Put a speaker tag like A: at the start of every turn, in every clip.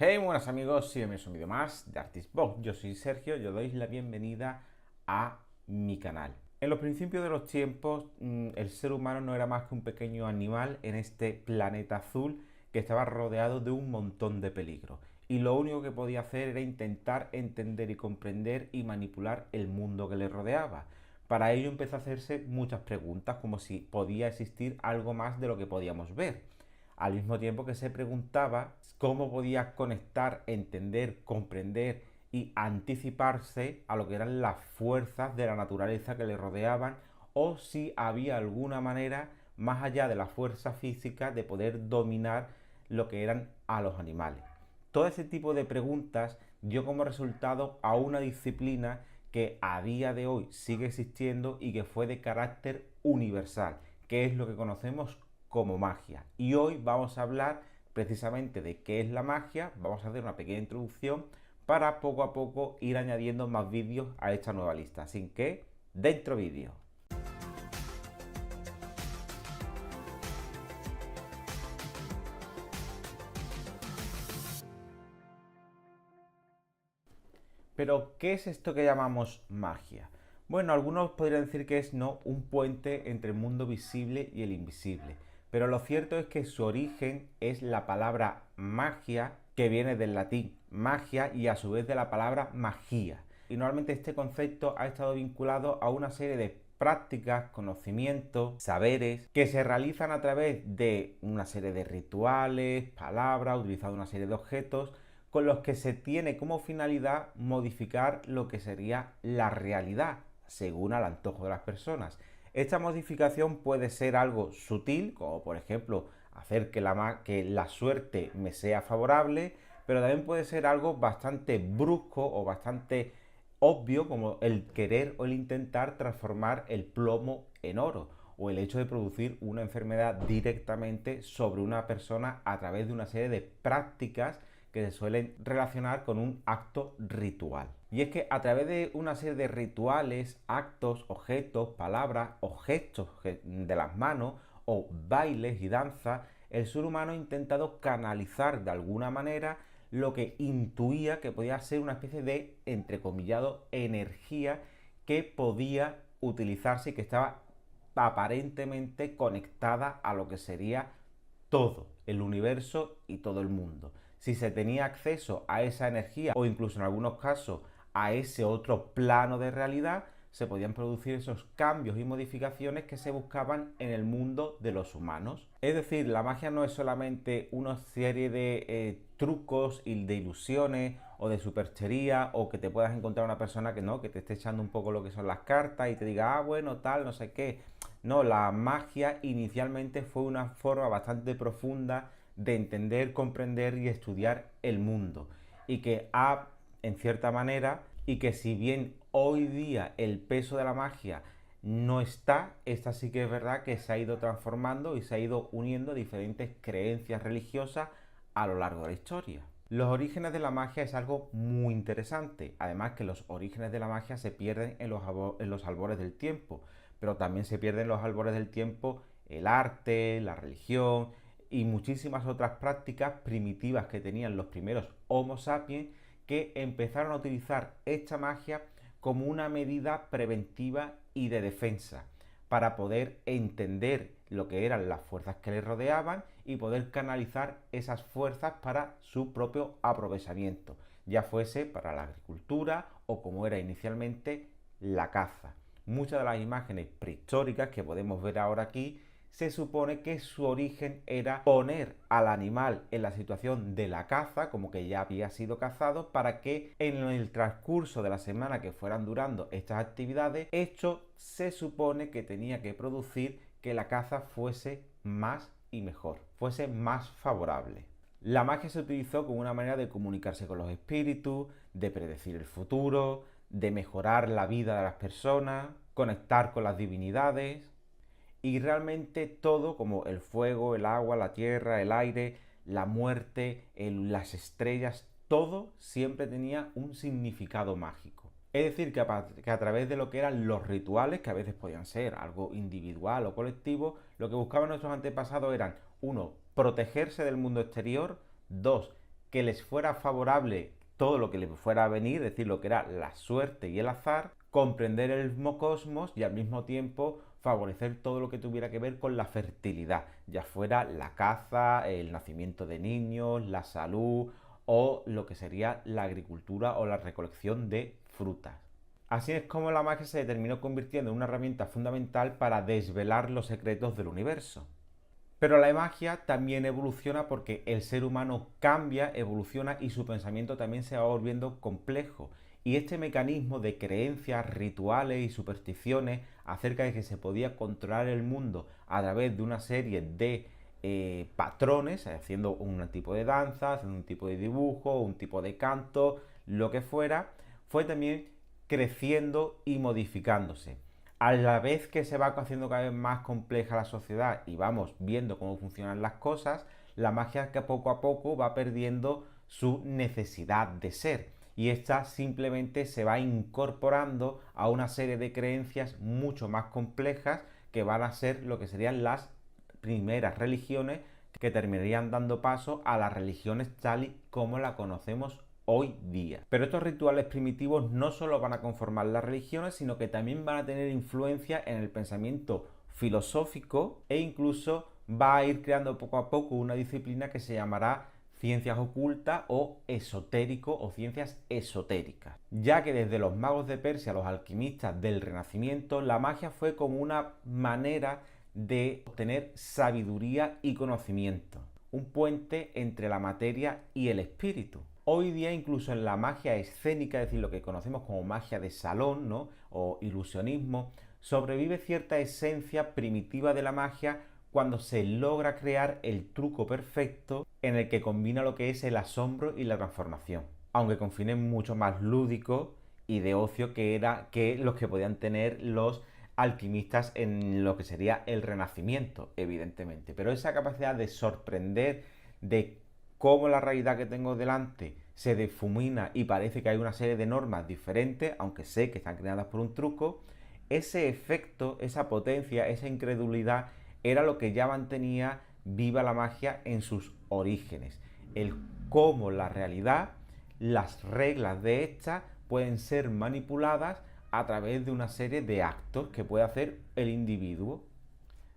A: Hey, buenas amigos, bienvenidos a un vídeo más de ArtistBox. Yo soy Sergio y os doy la bienvenida a mi canal. En los principios de los tiempos, el ser humano no era más que un pequeño animal en este planeta azul que estaba rodeado de un montón de peligros. Y lo único que podía hacer era intentar entender y comprender y manipular el mundo que le rodeaba. Para ello empezó a hacerse muchas preguntas, como si podía existir algo más de lo que podíamos ver, al mismo tiempo que se preguntaba cómo podía conectar, entender, comprender y anticiparse a lo que eran las fuerzas de la naturaleza que le rodeaban, o si había alguna manera más allá de la fuerza física de poder dominar lo que eran a los animales. Todo ese tipo de preguntas dio como resultado a una disciplina que a día de hoy sigue existiendo y que fue de carácter universal, que es lo que conocemos como magia. Y hoy vamos a hablar precisamente de qué es la magia. Vamos a hacer una pequeña introducción para poco a poco ir añadiendo más vídeos a esta nueva lista. Así que, dentro vídeo. Pero, ¿qué es esto que llamamos magia? Bueno, algunos podrían decir que es un puente entre el mundo visible y el invisible. Pero lo cierto es que su origen es la palabra magia, que viene del latín magia y a su vez de la palabra magía. Y normalmente este concepto ha estado vinculado a una serie de prácticas, conocimientos, saberes que se realizan a través de una serie de rituales, palabras, utilizando una serie de objetos con los que se tiene como finalidad modificar lo que sería la realidad, según al antojo de las personas. Esta modificación puede ser algo sutil, como por ejemplo hacer que la suerte me sea favorable, pero también puede ser algo bastante brusco o bastante obvio, como el querer o el intentar transformar el plomo en oro, o el hecho de producir una enfermedad directamente sobre una persona a través de una serie de prácticas que se suelen relacionar con un acto ritual. Y es que a través de una serie de rituales, actos, objetos, palabras o gestos de las manos o bailes y danza, el ser humano ha intentado canalizar de alguna manera lo que intuía que podía ser una especie de, entrecomillado, energía que podía utilizarse y que estaba aparentemente conectada a lo que sería todo el universo y todo el mundo. Si se tenía acceso a esa energía o incluso en algunos casos a ese otro plano de realidad, se podían producir esos cambios y modificaciones que se buscaban en el mundo de los humanos. Es decir, la magia no es solamente una serie de trucos y de ilusiones o de superchería, o que te puedas encontrar una persona que te esté echando un poco lo que son las cartas y te diga, bueno, tal, no sé qué. No, la magia inicialmente fue una forma bastante profunda de entender, comprender y estudiar el mundo, y que en cierta manera, y que si bien hoy día el peso de la magia no está, esta sí que es verdad que se ha ido transformando y se ha ido uniendo a diferentes creencias religiosas a lo largo de la historia. Los orígenes de la magia es algo muy interesante, además que los orígenes de la magia se pierden en los albores del tiempo, pero también se pierden en los albores del tiempo el arte, la religión y muchísimas otras prácticas primitivas que tenían los primeros Homo sapiens, que empezaron a utilizar esta magia como una medida preventiva y de defensa, para poder entender lo que eran las fuerzas que les rodeaban y poder canalizar esas fuerzas para su propio aprovechamiento, ya fuese para la agricultura o, como era inicialmente, la caza. Muchas de las imágenes prehistóricas que podemos ver ahora aquí se supone que su origen era poner al animal en la situación de la caza, como que ya había sido cazado, para que en el transcurso de la semana que fueran durando estas actividades, esto se supone que tenía que producir que la caza fuese más y mejor, fuese más favorable. La magia se utilizó como una manera de comunicarse con los espíritus, de predecir el futuro, de mejorar la vida de las personas, conectar con las divinidades, y realmente todo, como el fuego, el agua, la tierra, el aire, la muerte, las estrellas, todo siempre tenía un significado mágico. Es decir, que a través de lo que eran los rituales, que a veces podían ser algo individual o colectivo, lo que buscaban nuestros antepasados eran, uno, protegerse del mundo exterior; dos, que les fuera favorable todo lo que les fuera a venir, es decir, lo que era la suerte y el azar, comprender el mismo cosmos y al mismo tiempo favorecer todo lo que tuviera que ver con la fertilidad, ya fuera la caza, el nacimiento de niños, la salud o lo que sería la agricultura o la recolección de frutas. Así es como la magia se terminó convirtiendo en una herramienta fundamental para desvelar los secretos del universo. Pero la magia también evoluciona porque el ser humano cambia, evoluciona y su pensamiento también se va volviendo complejo. Y este mecanismo de creencias, rituales y supersticiones acerca de que se podía controlar el mundo a través de una serie de patrones, haciendo un tipo de danza, haciendo un tipo de dibujo, un tipo de canto, lo que fuera, fue también creciendo y modificándose. A la vez que se va haciendo cada vez más compleja la sociedad y vamos viendo cómo funcionan las cosas, la magia que poco a poco va perdiendo su necesidad de ser y esta simplemente se va incorporando a una serie de creencias mucho más complejas que van a ser lo que serían las primeras religiones que terminarían dando paso a las religiones tal y como la conocemos hoy día. Pero estos rituales primitivos no solo van a conformar las religiones, sino que también van a tener influencia en el pensamiento filosófico e incluso va a ir creando poco a poco una disciplina que se llamará ciencias ocultas o esotérico o ciencias esotéricas, ya que desde los magos de Persia, los alquimistas del Renacimiento, la magia fue como una manera de obtener sabiduría y conocimiento, un puente entre la materia y el espíritu. Hoy día incluso en la magia escénica, es decir, lo que conocemos como magia de salón, ¿no? O ilusionismo, sobrevive cierta esencia primitiva de la magia cuando se logra crear el truco perfecto en el que combina lo que es el asombro y la transformación, aunque con fines mucho más lúdicos y de ocio que los que podían tener los alquimistas en lo que sería el Renacimiento, evidentemente. Pero esa capacidad de sorprender, de cómo la realidad que tengo delante se difumina y parece que hay una serie de normas diferentes, aunque sé que están creadas por un truco, ese efecto, esa potencia, esa incredulidad era lo que ya mantenía viva la magia en sus orígenes. El cómo la realidad, las reglas de esta pueden ser manipuladas a través de una serie de actos que puede hacer el individuo.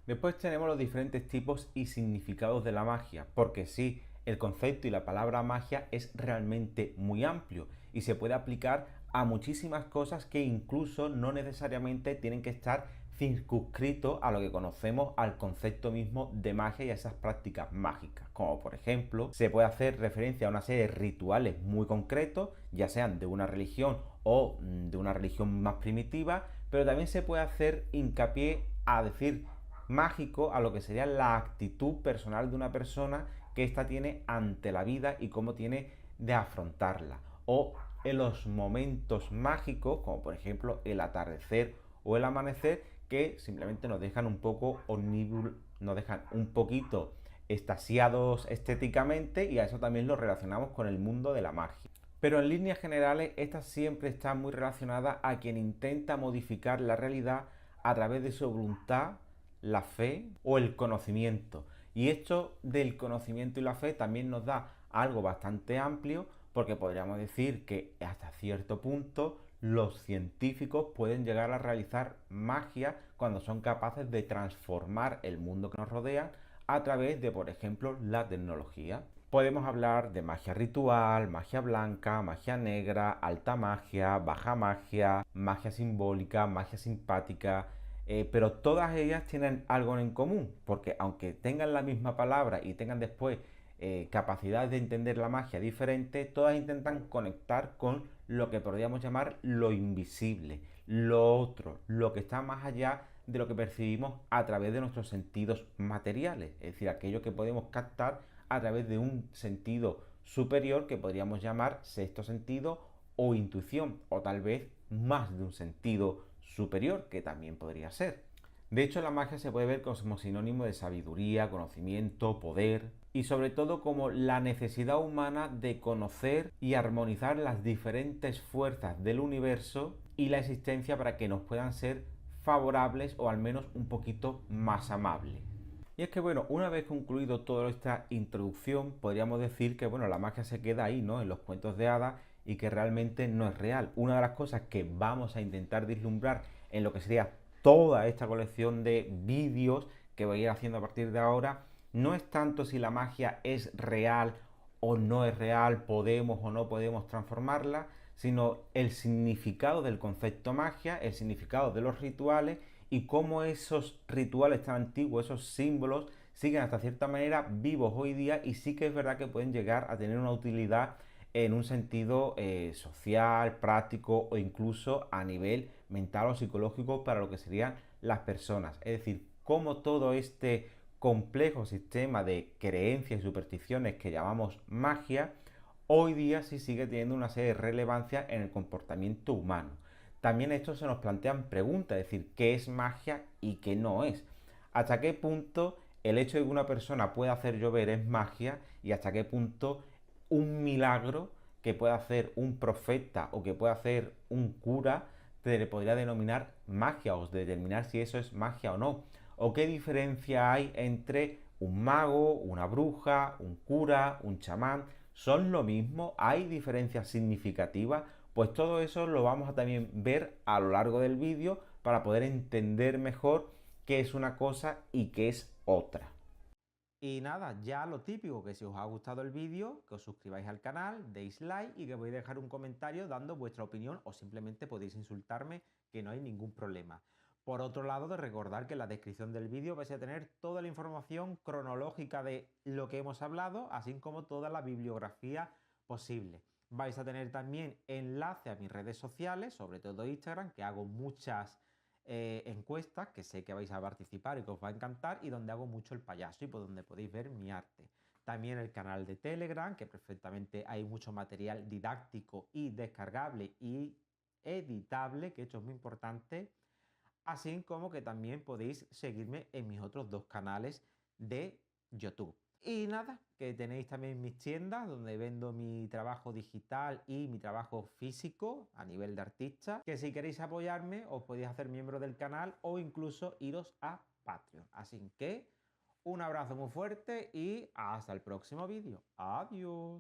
A: Después tenemos los diferentes tipos y significados de la magia, porque sí, el concepto y la palabra magia es realmente muy amplio y se puede aplicar a muchísimas cosas que incluso no necesariamente tienen que estar circunscritos a lo que conocemos al concepto mismo de magia y a esas prácticas mágicas, como por ejemplo se puede hacer referencia a una serie de rituales muy concretos, ya sean de una religión o de una religión más primitiva, pero también se puede hacer hincapié a decir mágico a lo que sería la actitud personal de una persona que ésta tiene ante la vida y cómo tiene de afrontarla, o en los momentos mágicos como por ejemplo el atardecer o el amanecer, que simplemente nos dejan un poco nos dejan un poquito extasiados estéticamente, y a eso también lo relacionamos con el mundo de la magia. Pero en líneas generales, esta siempre está muy relacionada a quien intenta modificar la realidad a través de su voluntad, la fe o el conocimiento. Y esto del conocimiento y la fe también nos da algo bastante amplio, porque podríamos decir que hasta cierto punto los científicos pueden llegar a realizar magia cuando son capaces de transformar el mundo que nos rodea a través de, por ejemplo, la tecnología. Podemos hablar de magia ritual, magia blanca, magia negra, alta magia, baja magia, magia simbólica, magia simpática, pero todas ellas tienen algo en común, porque aunque tengan la misma palabra y tengan después capacidad de entender la magia diferente, todas intentan conectar con lo que podríamos llamar lo invisible, lo otro, lo que está más allá de lo que percibimos a través de nuestros sentidos materiales, es decir, aquello que podemos captar a través de un sentido superior que podríamos llamar sexto sentido o intuición, o tal vez más de un sentido superior, que también podría ser. De hecho, la magia se puede ver como sinónimo de sabiduría, conocimiento, poder y sobre todo como la necesidad humana de conocer y armonizar las diferentes fuerzas del universo y la existencia para que nos puedan ser favorables o al menos un poquito más amables. Y es que, bueno, una vez concluido toda esta introducción, podríamos decir que, bueno, la magia se queda ahí, ¿no? En los cuentos de hadas y que realmente no es real. Una de las cosas que vamos a intentar vislumbrar en lo que sería toda esta colección de vídeos que voy a ir haciendo a partir de ahora, no es tanto si la magia es real o no es real, podemos o no podemos transformarla, sino el significado del concepto magia, el significado de los rituales y cómo esos rituales tan antiguos, esos símbolos, siguen hasta cierta manera vivos hoy día y sí que es verdad que pueden llegar a tener una utilidad en un sentido social, práctico o incluso a nivel mental o psicológico para lo que serían las personas. Es decir, cómo todo este complejo sistema de creencias y supersticiones que llamamos magia, hoy día sí sigue teniendo una serie de relevancia en el comportamiento humano. También esto se nos plantean preguntas, es decir, ¿qué es magia y qué no es? ¿Hasta qué punto el hecho de que una persona pueda hacer llover es magia y hasta qué punto un milagro que pueda hacer un profeta o que pueda hacer un cura se le podría denominar magia o determinar si eso es magia o no? ¿O qué diferencia hay entre un mago, una bruja, un cura, un chamán? ¿Son lo mismo? ¿Hay diferencias significativas? Pues todo eso lo vamos a también ver a lo largo del vídeo para poder entender mejor qué es una cosa y qué es otra. Y nada, ya lo típico, que si os ha gustado el vídeo, que os suscribáis al canal, deis like y que podéis dejar un comentario dando vuestra opinión o simplemente podéis insultarme, que no hay ningún problema. Por otro lado, de recordar que en la descripción del vídeo vais a tener toda la información cronológica de lo que hemos hablado, así como toda la bibliografía posible. Vais a tener también enlace a mis redes sociales, sobre todo Instagram, que hago muchas encuestas que sé que vais a participar y que os va a encantar y donde hago mucho el payaso y por donde podéis ver mi arte. También el canal de Telegram, que perfectamente hay mucho material didáctico y descargable y editable, que esto es muy importante. Así como que también podéis seguirme en mis otros dos canales de YouTube. Y nada, que tenéis también mis tiendas donde vendo mi trabajo digital y mi trabajo físico a nivel de artista. Que si queréis apoyarme os podéis hacer miembro del canal o incluso iros a Patreon. Así que un abrazo muy fuerte y hasta el próximo vídeo. Adiós.